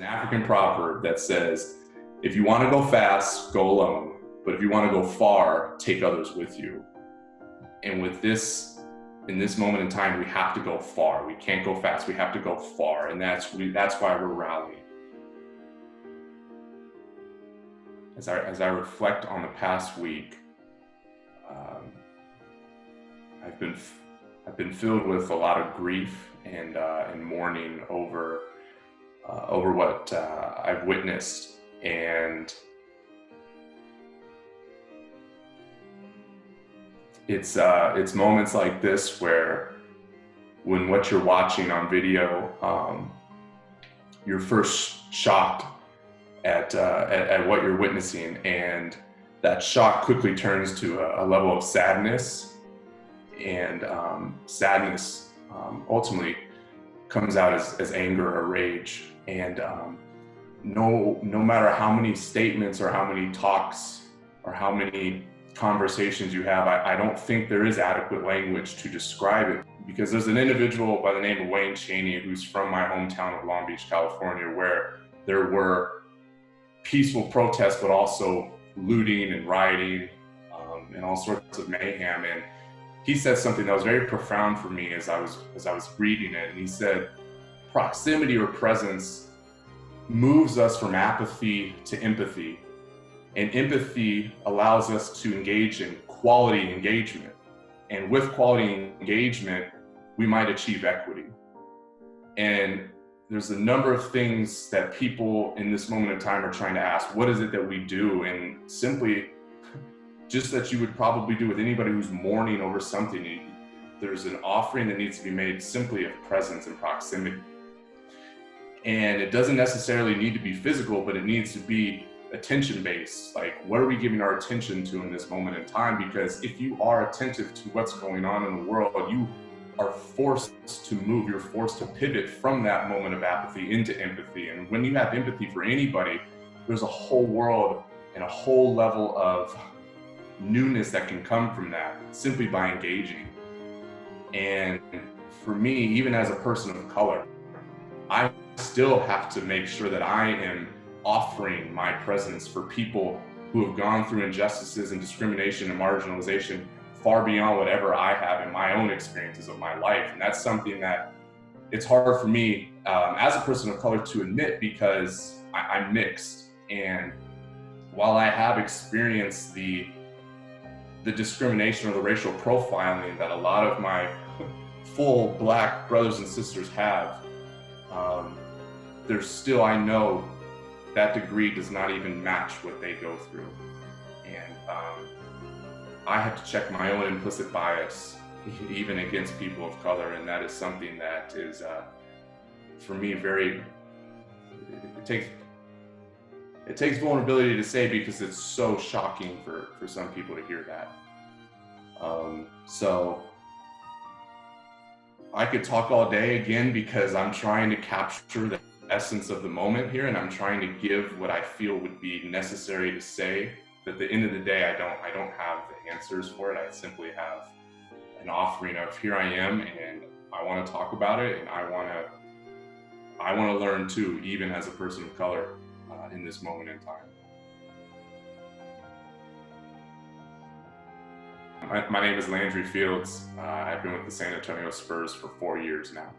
an African proverb that says, if you want to go fast, go alone. But if you want to go far, take others with you. And with this, in this moment in time, we have to go far. We can't go fast. We have to go far. And that's why we're rallying. As I reflect on the past week, I've been filled with a lot of grief and mourning over what I've witnessed, and it's moments like this where, when what you're watching on video, you're first shocked at what you're witnessing, and that shock quickly turns to a level of sadness, and sadness ultimately comes out as anger or rage. And no matter how many statements or how many talks or how many conversations you have, I don't think there is adequate language to describe it, because there's an individual by the name of Wayne Chaney who's from my hometown of Long Beach, California, where there were peaceful protests, but also looting and rioting and all sorts of mayhem. And he said something that was very profound for me as I was reading it. And he said, proximity or presence moves us from apathy to empathy. And empathy allows us to engage in quality engagement. And with quality engagement, we might achieve equity. And there's a number of things that people in this moment in time are trying to ask. What is it that we do? And simply, just that you would probably do with anybody who's mourning over something, there's an offering that needs to be made simply of presence and proximity. And it doesn't necessarily need to be physical, but it needs to be attention-based. Like, what are we giving our attention to in this moment in time? Because if you are attentive to what's going on in the world, you are forced to move. You're forced to pivot from that moment of apathy into empathy. And when you have empathy for anybody, there's a whole world and a whole level of newness that can come from that simply by engaging. And for me, even as a person of color, I still have to make sure that I am offering my presence for people who have gone through injustices and discrimination and marginalization far beyond whatever I have in my own experiences of my life. And that's something that it's hard for me as a person of color to admit, because I'm mixed. And while I have experienced the discrimination or the racial profiling that a lot of my full Black brothers and sisters have, there's still, I know that degree does not even match what they go through. And I have to check my own implicit bias, even against people of color. And that is something that is, for me, it takes vulnerability to say, because it's so shocking for some people to hear that. So I could talk all day again, because I'm trying to capture the essence of the moment here, and I'm trying to give what I feel would be necessary to say. But at the end of the day, I don't have the answers for it. I simply have an offering of, here I am, and I want to talk about it, and I want to learn too, even as a person of color in this moment in time. My name is Landry Fields. I've been with the San Antonio Spurs for 4 years now.